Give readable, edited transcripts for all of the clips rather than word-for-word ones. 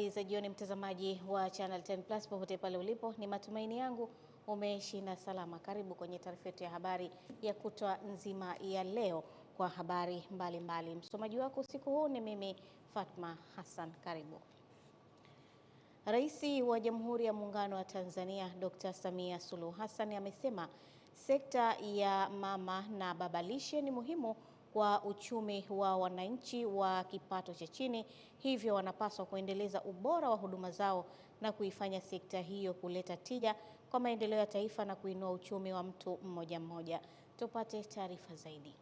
Za jioni, mtazamaji wa Channel 10 Plus popote pale ulipo, ni matumaini yangu umeshinda salama. Karibu kwenye taarifa yetu ya habari ya kutwa nzima ya leo kwa habari mbalimbali. Msomaji wako usiku huu ni mimi Fatma Hassan. Karibu. Rais wa Jamhuri ya Muungano wa Tanzania Dr. Samia Suluhu Hassan amesema sekta ya mama na baba lishe ni muhimu kwa uchumi wa wananchi wa kipato cha chini, hivyo wanapaswa kuendeleza ubora wa huduma zao na kuifanya sekta hiyo kuleta tija kwa maendeleo ya taifa na kuinua uchumi wa mtu mmoja mmoja. Tupate taarifa zaidi.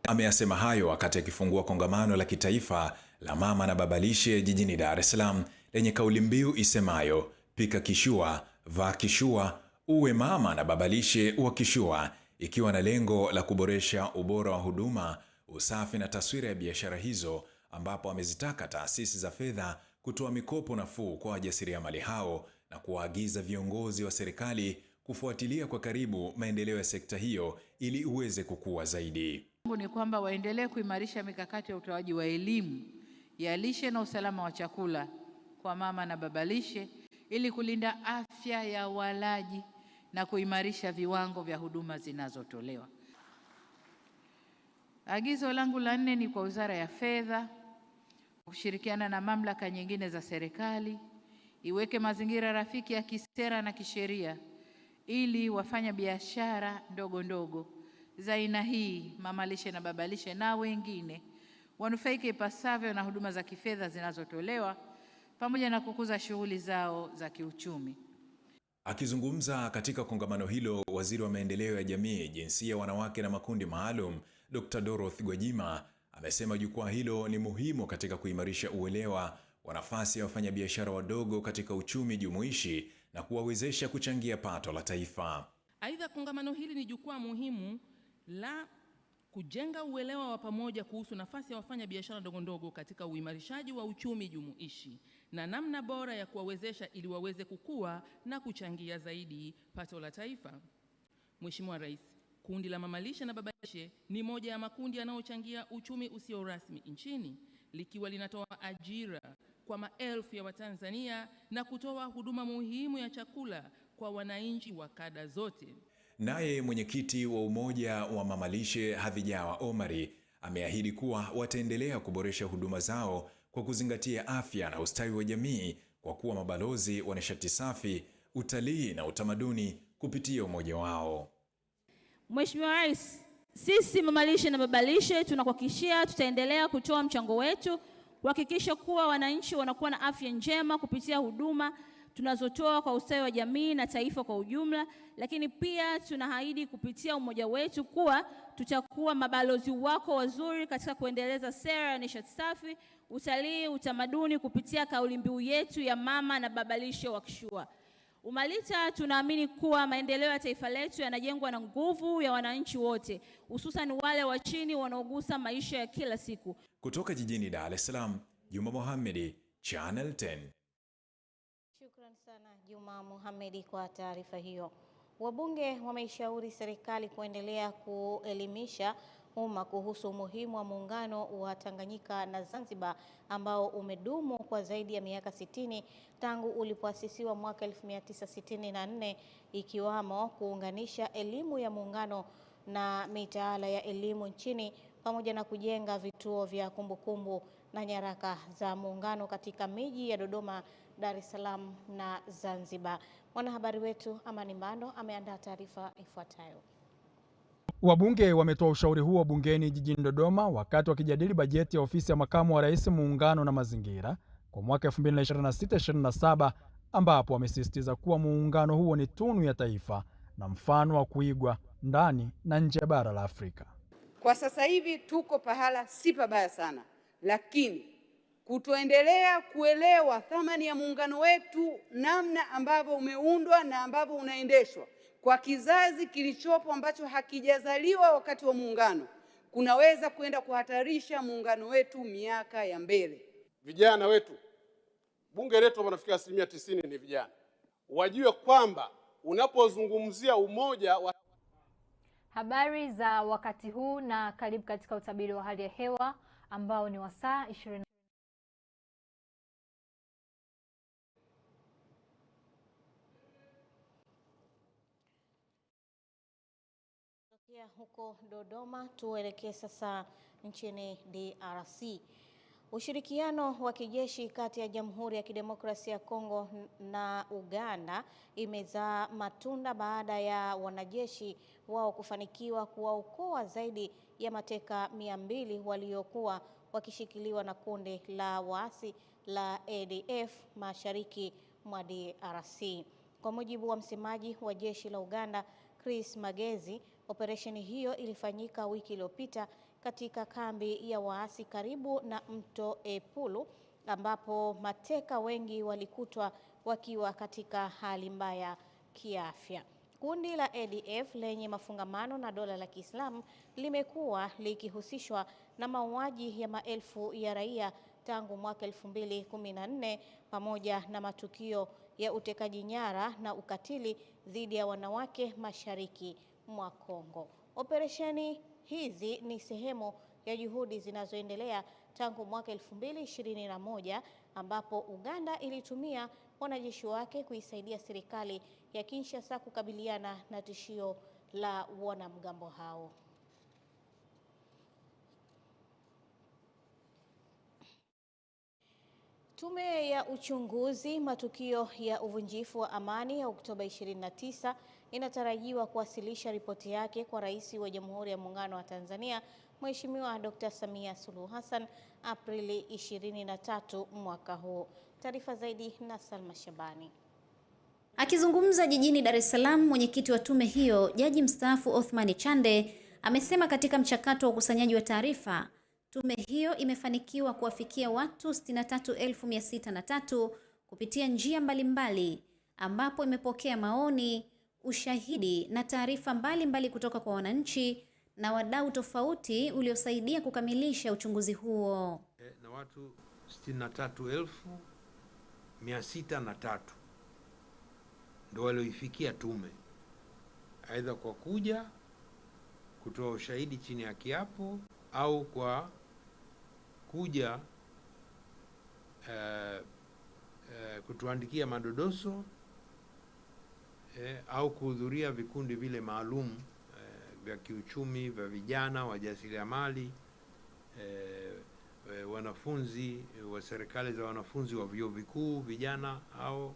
Ameyasema hayo wakati akifungua kongamano la kitaifa la mama na baba lishe jijini Dar es Salaam lenye kauli mbiu isemayo pika kishua, vaa kishua, uwe mama na baba lishe wa kishua, ikiwa na lengo la kuboresha ubora wa huduma, usafi na taswira ya biashara hizo, ambapo amezitaka taasisi za fedha kutoa mikopo nafuu kwa wajasiriamali hao na kuwaagiza viongozi wa serikali kufuatilia kwa karibu maendeleo ya sekta hiyo ili uweze kukua zaidi. Ni kwamba waendelee kuimarisha mikakati ya utoaji wa elimu ya lishe na usalama wa chakula kwa mama na baba lishe ili kulinda afya ya walaji na kuimarisha viwango vya huduma zinazotolewa. Agizo langu la 4 ni kwa Wizara ya Fedha kushirikiana na mamlaka nyingine za serikali iweke mazingira rafiki ya kisera na kisheria ili wafanya biashara ndogo ndogo za aina hii, mama lishe na baba lishe na wengine, wanufaike ipasavyo na huduma za kifedha zinazotolewa pamoja na kukuza shughuli zao za kiuchumi. Akizungumza katika kongamano hilo, Waziri wa Maendeleo ya Jamii, Jinsia, Wanawake na Makundi Maalum, Dr. Dorothy Gwajima amesema jukwaa hilo ni muhimu katika kuimarisha uelewa wa nafasi ya wafanyabiashara wadogo katika uchumi jumuishi na kuwawezesha kuchangia pato la taifa. Aidha, kongamano hili ni jukwaa muhimu la kujenga uelewa wa pamoja kuhusu nafasi ya wafanyabiashara ndogo ndogo katika uimarishaji wa uchumi jumuishi na namna bora ya kuwawezesha ili waweze kukua na kuchangia zaidi pato la taifa. Mheshimiwa Rais, kundi la mama lishe na baba lishe ni moja ya makundi yanayochangia uchumi usio rasmi nchini, likiwa linatoa ajira kwa maelfu ya Watanzania na kutoa huduma muhimu ya chakula kwa wananchi wa kada zote. Naye mwenyekiti wa Umoja wa Mama Lishe Hadhijawa Omari ameahidi kuwa wataendelea kuboresha huduma zao kwa kuzingatia afya na ustawi wa jamii kwa kuwa mabalozi wa nishati safi, utalii na utamaduni kupitia umoja wao. Mheshimiwa Rais, sisi mama lishe na baba lishe tunakuhakikishia tutaendelea kutoa mchango wetu kuhakikisha kuwa wananchi wanakuwa na afya njema kupitia huduma tunazotoa kwa ustawi wa jamii na taifa kwa ujumla, lakini pia tunaahidi kupitia umoja wetu kuwa tutakuwa mabalozi wako wazuri katika kuendeleza sera ya nishati safi, utalii, utamaduni kupitia kauli mbiu yetu ya mama na baba lishe wa kishua. UMALITA tunaamini kuwa maendeleo ya taifa letu yanajengwa na nguvu ya wananchi wote, hususan wale wa chini wanaogusa maisha ya kila siku. Kutoka jijini Dar es Salaam, Juma Mohamedi, Channel 10. Shukran sana Juma Mohamedi kwa taarifa hiyo. Wabunge wameishauri serikali kuendelea kuelimisha umma kuhusu umuhimu wa muungano wa Tanganyika na Zanzibar ambao umedumu kwa zaidi ya miaka 60 tangu ulipoasisiwa mwaka 1964, ikiwamo kuunganisha elimu ya muungano na mitaala ya elimu nchini pamoja na kujenga vituo vya kumbukumbu na nyaraka za muungano katika miji ya Dodoma, Dar es Salaam na Zanzibar. Mwanahabari wetu Amani Mbando ameandaa taarifa ifuatayo. Wabunge wametoa ushauri huo bungeni jijini Dodoma wakati wakijadili bajeti ya ofisi ya makamu wa rais muungano na mazingira kwa mwaka 2026-2027, ambapo wamesisitiza kuwa muungano huo ni tunu ya taifa na mfano wa kuigwa ndani na nje ya bara la Afrika. Kwa sasa hivi tuko pahala si pabaya sana, lakini kutoendelea kuelewa thamani ya muungano wetu, namna ambavyo umeundwa na ambavyo unaendeshwa kwa kizazi kilichopo ambacho hakijazaliwa wakati wa muungano, kunaweza kwenda kuhatarisha muungano wetu miaka ya mbele. Vijana wetu, bunge letu wanafikia 90% ni vijana, wajue kwamba unapozungumzia umoja wa habari za wakati huu, na karibu katika utabiri wa hali ya hewa ambao ni wa saa 20. huko Dodoma, tuelekee sasa nchini DRC. Ushirikiano wa kijeshi kati ya Jamhuri ya Kidemokrasia ya Kongo na Uganda imezaa matunda baada ya wanajeshi wao kufanikiwa kuwaokoa zaidi ya mateka 200 waliokuwa wakishikiliwa na kundi la waasi la ADF mashariki mwa DRC. Kwa mujibu wa msemaji wa jeshi la Uganda, Chris Magezi, operesheni hiyo ilifanyika wiki iliyopita katika kambi ya waasi karibu na mto Epulu, ambapo mateka wengi walikutwa wakiwa katika hali mbaya kiafya. Kundi la ADF lenye mafungamano na dola la Kiislamu limekuwa likihusishwa na mauaji ya maelfu ya raia tangu mwaka 2014 pamoja na matukio ya utekaji nyara na ukatili dhidi ya wanawake mashariki mwa Kongo. Operesheni hizi ni sehemu ya juhudi zinazoendelea tangu mwaka 2021 ambapo Uganda ilitumia wanajeshi wake kuisaidia serikali ya Kinshasa kukabiliana na tishio la wanamgambo hao. Tume ya uchunguzi matukio ya uvunjifu wa amani ya Oktoba 29 inatarajiwa kuwasilisha ripoti yake kwa Rais wa Jamhuri ya Muungano wa Tanzania, Mheshimiwa Dr. Samia Suluhu Hassan Aprili 23 mwaka huu. Taarifa zaidi na Salma Shabani. Akizungumza jijini Dar es Salaam, mwenyekiti wa tume hiyo, Jaji mstaafu Othman Chande, amesema katika mchakato wa ukusanyaji wa taarifa, tume hiyo imefanikiwa kuwafikia watu 63,603 kupitia njia mbalimbali, ambapo imepokea maoni, ushahidi na taarifa mbalimbali kutoka kwa wananchi na wadau tofauti uliosaidia kukamilisha uchunguzi huo. Na watu 63,603 ndio walioifikia tume, aidha kwa kuja kutoa ushahidi chini ya kiapo au kwa kuja kutuandikia madodoso au kuhudhuria vikundi vile maalum vya kiuchumi vya vijana, wajasiriamali, wanafunzi wa serikali za wanafunzi wa vyuo vikuu vijana au.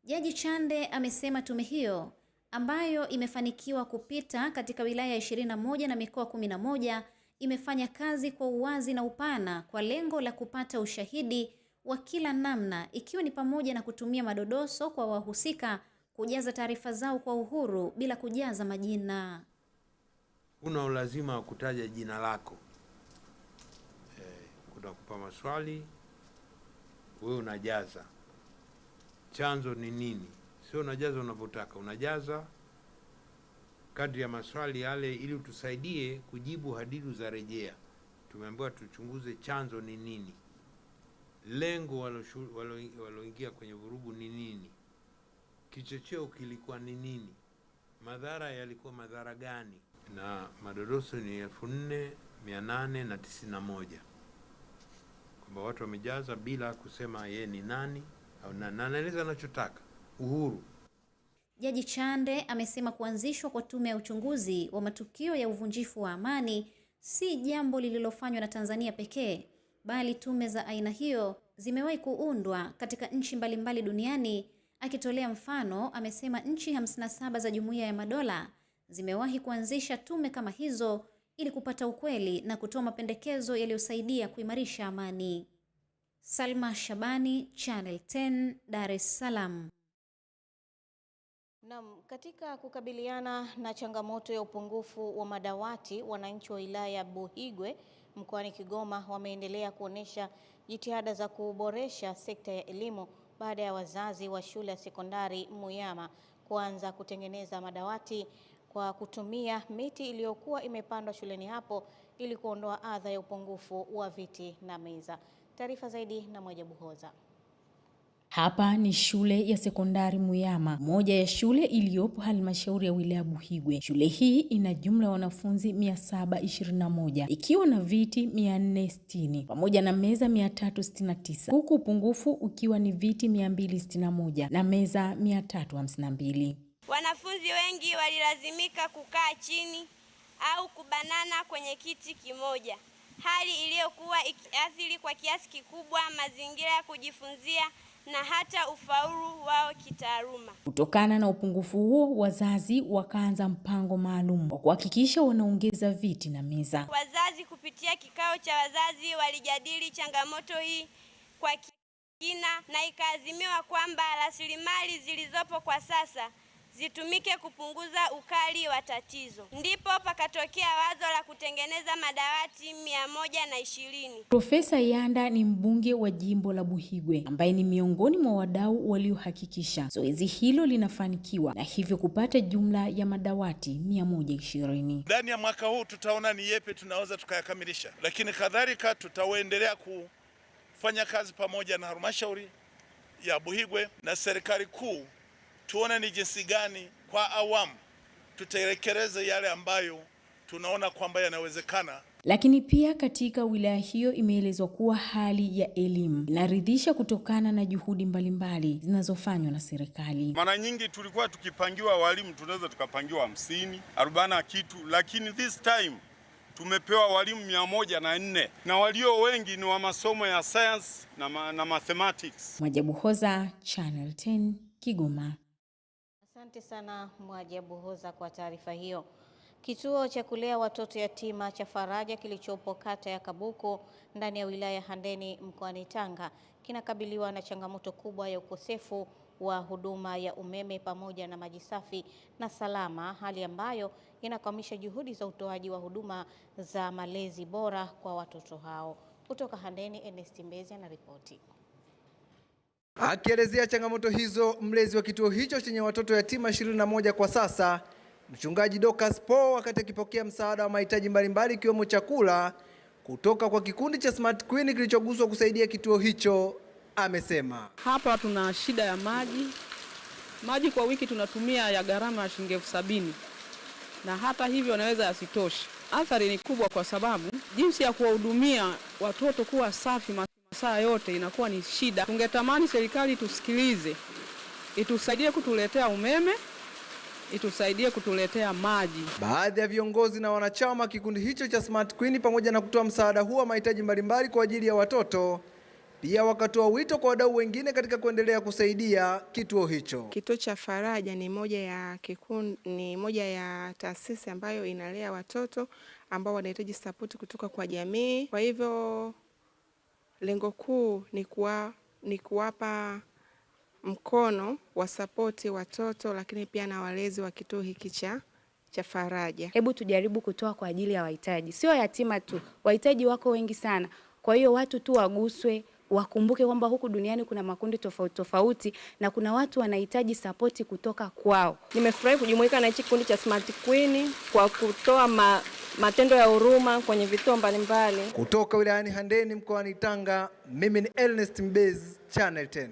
Jaji Chande amesema tume hiyo ambayo imefanikiwa kupita katika wilaya 21 na mikoa 11 imefanya kazi kwa uwazi na upana kwa lengo la kupata ushahidi wa kila namna, ikiwa ni pamoja na kutumia madodoso kwa wahusika kujaza taarifa zao kwa uhuru bila kujaza majina. Una ulazima wa kutaja jina lako. Kunakupa maswali, wewe unajaza. Chanzo ni nini? Sio unajaza unavyotaka, unajaza kadri ya maswali yale ili utusaidie kujibu hadidu za rejea. Tumeambiwa tuchunguze chanzo ni nini, lengo waloingia kwenye vurugu ni nini, kichocheo kilikuwa ni nini, madhara yalikuwa madhara gani, na madodoso ni 4,891 kwamba watu wamejaza bila kusema yeye ni nani au na anaeleza anachotaka, uhuru. Jaji Chande amesema kuanzishwa kwa tume ya uchunguzi wa matukio ya uvunjifu wa amani si jambo lililofanywa na Tanzania pekee, bali tume za aina hiyo zimewahi kuundwa katika nchi mbalimbali duniani. Akitolea mfano, amesema nchi 57 za Jumuiya ya Madola zimewahi kuanzisha tume kama hizo ili kupata ukweli na kutoa mapendekezo yaliyosaidia kuimarisha amani. Salma Shabani, Channel 10, Dar es Salaam. Naam, katika kukabiliana na changamoto ya upungufu wa madawati, wananchi wa wilaya ya Buhigwe mkoani Kigoma wameendelea kuonesha jitihada za kuboresha sekta ya elimu baada ya wazazi wa shule ya sekondari Muyama kuanza kutengeneza madawati kwa kutumia miti iliyokuwa imepandwa shuleni hapo ili kuondoa adha ya upungufu wa viti na meza. Taarifa zaidi na Mwajabu Hoza. Hapa ni shule ya sekondari Muyama, moja ya shule iliyopo halmashauri ya wilaya Buhigwe. Shule hii ina jumla ya wanafunzi 721 ikiwa na viti 460 pamoja na meza 369, huku upungufu ukiwa ni viti 261 na meza 352. Wanafunzi wengi walilazimika kukaa chini au kubanana kwenye kiti kimoja, hali iliyokuwa ikiathiri kwa kiasi kikubwa mazingira ya kujifunzia na hata ufaulu wao kitaaluma. Kutokana na upungufu huo, wazazi wakaanza mpango maalum wa kuhakikisha wanaongeza viti na meza. Wazazi kupitia kikao cha wazazi walijadili changamoto hii kwa kina na ikaazimiwa kwamba rasilimali zilizopo kwa sasa zitumike kupunguza ukali wa tatizo. Ndipo pakatokea wazo la kutengeneza madawati 120. Profesa Yanda ni mbunge wa jimbo la Buhigwe ambaye ni miongoni mwa wadau waliohakikisha zoezi hilo linafanikiwa na hivyo kupata jumla ya madawati 120. Ndani ya mwaka huu tutaona ni yepi tunaweza tukayakamilisha, lakini kadhalika tutaendelea kufanya kazi pamoja na halmashauri ya Buhigwe na serikali kuu, tuone ni jinsi gani kwa awamu tutaelekeleza yale ambayo tunaona kwamba yanawezekana. Lakini pia katika wilaya hiyo imeelezwa kuwa hali ya elimu inaridhisha kutokana na juhudi mbalimbali zinazofanywa na serikali. Mara nyingi tulikuwa tukipangiwa walimu tunaweza tukapangiwa 50, 40 kitu, lakini this time tumepewa walimu 104 na walio wengi ni wa masomo ya science na mathematics. Mwajabu Hoza, Channel 10, Kigoma. Asante sana Mwajabu Hoza kwa taarifa hiyo. Kituo cha kulea watoto yatima cha Faraja kilichopo kata ya Kabuku ndani ya wilaya Handeni mkoani Tanga kinakabiliwa na changamoto kubwa ya ukosefu wa huduma ya umeme pamoja na maji safi na salama, hali ambayo inakwamisha juhudi za utoaji wa huduma za malezi bora kwa watoto hao. Kutoka Handeni, Ernest Mbezi anaripoti. Akielezea changamoto hizo, mlezi wa kituo hicho chenye watoto yatima 21 kwa sasa, Mchungaji Dorcas Paul, wakati akipokea msaada wa mahitaji mbalimbali ikiwemo chakula kutoka kwa kikundi cha Smart Queen kilichoguswa kusaidia kituo hicho, amesema hapa tuna shida ya maji. Maji kwa wiki tunatumia ya gharama ya shilingi 70,000 na hata hivyo naweza yasitoshe. Athari ni kubwa kwa sababu jinsi ya kuwahudumia watoto kuwa safi masaa yote inakuwa ni shida. Tungetamani serikali tusikilize, itusaidie kutuletea umeme, itusaidie kutuletea maji. Baadhi ya viongozi na wanachama kikundi hicho cha Smart Queen, pamoja na kutoa msaada huo wa mahitaji mbalimbali kwa ajili ya watoto, pia wakatoa wito kwa wadau wengine katika kuendelea kusaidia kituo hicho. Kituo cha Faraja ni moja ya taasisi ambayo inalea watoto ambao wanahitaji support kutoka kwa jamii. Kwa hivyo lengo kuu ni kuwapa mkono wa support watoto, lakini pia na walezi wa kituo hiki cha Faraja. Hebu tujaribu kutoa kwa ajili ya wahitaji, sio yatima tu, wahitaji wako wengi sana. Kwa hiyo watu tu waguswe, wakumbuke kwamba huku duniani kuna makundi tofauti tofauti na kuna watu wanahitaji support kutoka kwao. Nimefurahi kujumuika na hichi kikundi cha Smart Queen kwa kutoa matendo ya huruma kwenye vituo mbalimbali. Kutoka wilayani Handeni mkoani Tanga, mimi ni Ernest Mbezi, Channel 10.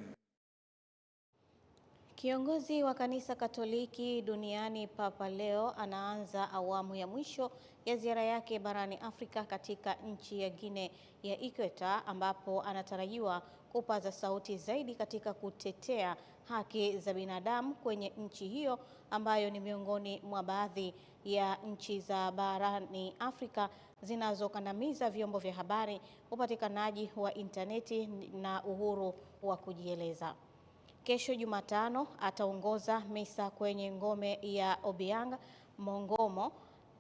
Kiongozi wa kanisa Katoliki duniani Papa Leo anaanza awamu ya mwisho ya ziara yake barani Afrika katika nchi ya Guinea ya Ikweta, ambapo anatarajiwa kupaza sauti zaidi katika kutetea haki za binadamu kwenye nchi hiyo ambayo ni miongoni mwa baadhi ya nchi za barani Afrika zinazokandamiza vyombo vya habari, upatikanaji wa interneti na uhuru wa kujieleza. Kesho Jumatano ataongoza misa kwenye ngome ya Obiang Mongomo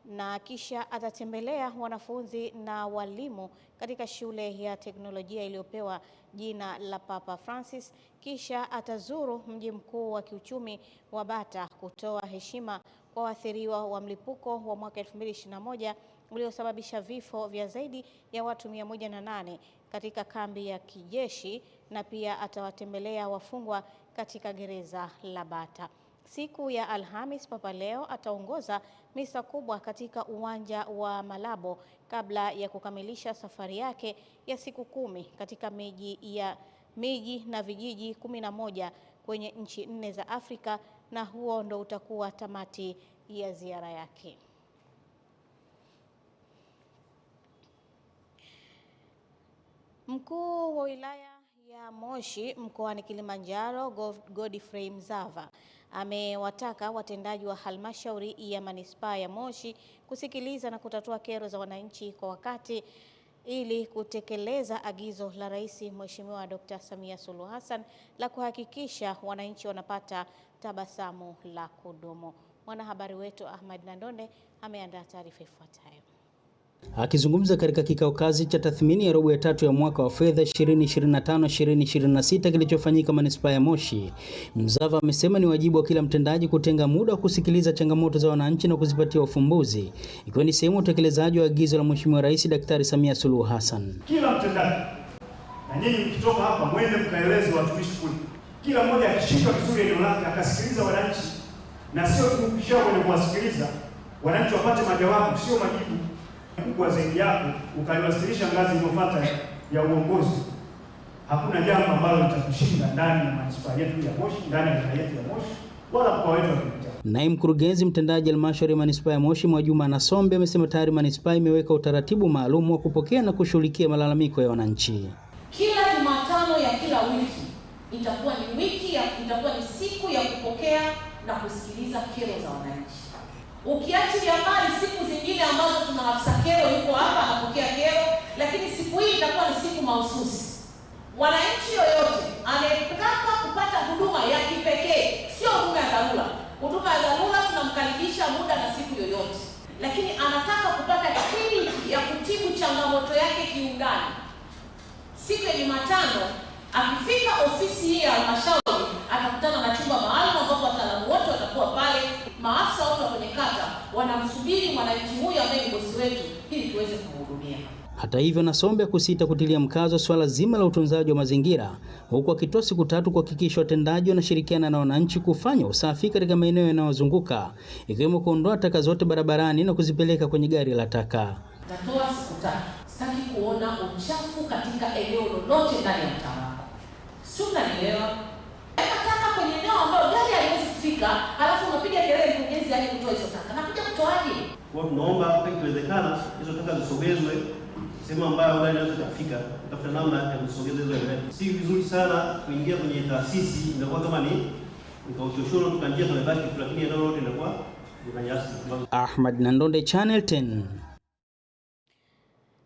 na kisha atatembelea wanafunzi na walimu katika shule ya teknolojia iliyopewa jina la Papa Francis. Kisha atazuru mji mkuu wa kiuchumi wa Bata kutoa heshima kwa waathiriwa wa mlipuko wa mwaka 2021 uliosababisha vifo vya zaidi ya watu 108 katika kambi ya kijeshi, na pia atawatembelea wafungwa katika gereza la Bata. Siku ya Alhamis, Papa Leo ataongoza misa kubwa katika uwanja wa Malabo kabla ya kukamilisha safari yake ya siku 10 katika miji na vijiji 11 kwenye nchi 4 za Afrika, na huo ndo utakuwa tamati ya ziara yake. Mkuu wa wilaya ya Moshi mkoani Kilimanjaro Godfrey Mzava amewataka watendaji wa halmashauri ya manispaa ya Moshi kusikiliza na kutatua kero za wananchi kwa wakati ili kutekeleza agizo la Rais Mheshimiwa Dr. Samia Suluhu Hassan la kuhakikisha wananchi wanapata tabasamu la kudumu. Mwanahabari wetu Ahmad Nandonde ameandaa taarifa ifuatayo. Akizungumza katika kikao kazi cha tathmini ya robo ya tatu ya mwaka wa fedha 2025-2026 kilichofanyika manispaa ya Moshi, Mzava amesema ni wajibu wa kila mtendaji kutenga muda wa kusikiliza changamoto za wananchi na kuzipatia ufumbuzi, ikiwa ni sehemu ya utekelezaji wa agizo la Mheshimiwa Rais Daktari Samia Suluhu Hassan. Kila mtendaji, na nyinyi mkitoka hapa mwende mkaeleze watumishi kule, kila mmoja akishika vizuri eneo lake akasikiliza wananchi, na sio tu kisha kwenye kuwasikiliza wananchi wapate majawabu, sio majibu kubwa zaidi yako ukaliwasilisha ngazi iliyofuata ya uongozi. Hakuna jambo ambalo litakushinda ndani ya manispaa yetu ya Moshi, ndani ya wilaya yetu ya Moshi, wala mkoa wetu wa Kilimanjaro. Naye mkurugenzi mtendaji halmashauri ya manispaa ya Moshi Mwajuma Nasombe amesema tayari manispaa imeweka utaratibu maalum wa kupokea na kushughulikia malalamiko ya wananchi. Kila Jumatano ya kila wiki itakuwa ni siku ya kupokea na kusikiliza kero za wananchi. Ukiachilia mbali siku zingine ambazo tuna afisa kero yuko hapa anapokea kero, lakini siku hii itakuwa ni siku mahususi. Wananchi yoyote anayetaka kupata huduma ya kipekee, sio huduma ya dharura. Huduma ya dharura tunamkaribisha muda na siku yoyote, lakini anataka kupata kliniki ya kutibu changamoto yake kiundani, siku ya Jumatano akifika ofisi hii ya halmashauri atakutana na chumba maalum ambapo wataalamu wote watakuwa pale, maafisa wote kwenye kata wanamsubiri mwananchi huyu ambaye ni bosi wetu ili tuweze kumhudumia. Hata hivyo, Nasombe kusita kutilia mkazo swala zima la utunzaji wa mazingira, huku akitoa siku 3 kuhakikisha watendaji wanashirikiana na wananchi kufanya usafi katika maeneo yanayozunguka, ikiwemo kuondoa taka zote barabarani na kuzipeleka kwenye gari la taka. Natoa siku 3. Sitaki kuona uchafu katika eneo lolote ndani ya mtaa. Sio, unanielewa? Taka kwenye eneo ambalo gari haliwezi kufika, alafu unapiga kelele mkurugenzi aje kutoa hizo taka. Nakuja kutoaje? Kwa tunaomba kama ikiwezekana hizo taka zisogezwe sehemu ambayo gari inaweza kufika, tafuta namna ya kusogeza hizo eneo. Si vizuri sana kuingia kwenye taasisi inakuwa kama ni uchochoro tukanjia tunabaki, lakini eneo lote linakuwa ni nyasi. Ahmad Nandonde, Channel 10.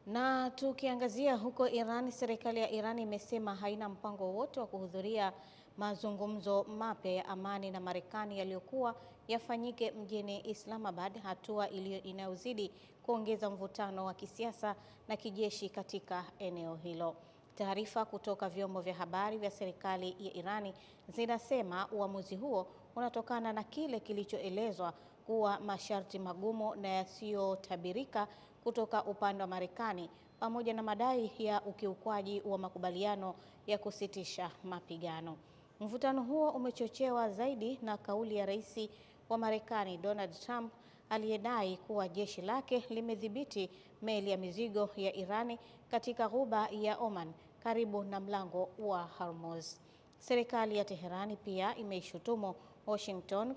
Na tukiangazia huko Iran, serikali ya Iran imesema haina mpango wowote wa kuhudhuria mazungumzo mapya ya amani na Marekani yaliyokuwa yafanyike mjini Islamabad, hatua inayozidi kuongeza mvutano wa kisiasa na kijeshi katika eneo hilo. Taarifa kutoka vyombo vya habari vya serikali ya Irani zinasema uamuzi huo unatokana na kile kilichoelezwa kuwa masharti magumu na yasiyotabirika kutoka upande wa Marekani pamoja na madai ya ukiukwaji wa makubaliano ya kusitisha mapigano. Mvutano huo umechochewa zaidi na kauli ya Rais wa Marekani Donald Trump aliyedai kuwa jeshi lake limedhibiti meli ya mizigo ya Irani katika ghuba ya Oman karibu na mlango wa Hormuz. Serikali ya Teherani pia imeishutumu Washington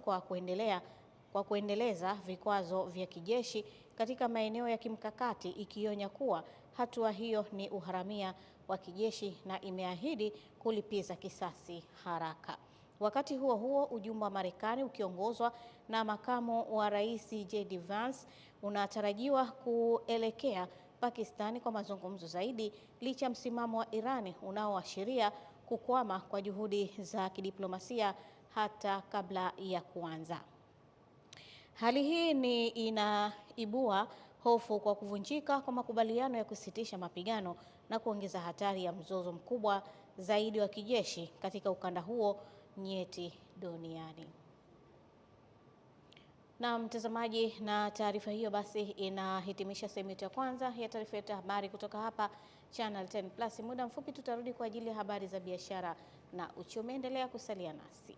kwa kuendeleza vikwazo vya kijeshi katika maeneo ya kimkakati, ikionya kuwa hatua hiyo ni uharamia wa kijeshi na imeahidi kulipiza kisasi haraka. Wakati huo huo, ujumbe wa Marekani ukiongozwa na makamu wa rais JD Vance unatarajiwa kuelekea Pakistani kwa mazungumzo zaidi, licha ya msimamo wa Irani unaoashiria kukwama kwa juhudi za kidiplomasia hata kabla ya kuanza. Hali hii inaibua hofu kwa kuvunjika kwa makubaliano ya kusitisha mapigano na kuongeza hatari ya mzozo mkubwa zaidi wa kijeshi katika ukanda huo nyeti duniani. Na mtazamaji, na taarifa hiyo basi inahitimisha sehemu ya kwanza ya taarifa yetu ya habari kutoka hapa Channel 10+. Muda mfupi tutarudi kwa ajili ya habari za biashara na uchumi. Endelea kusalia nasi.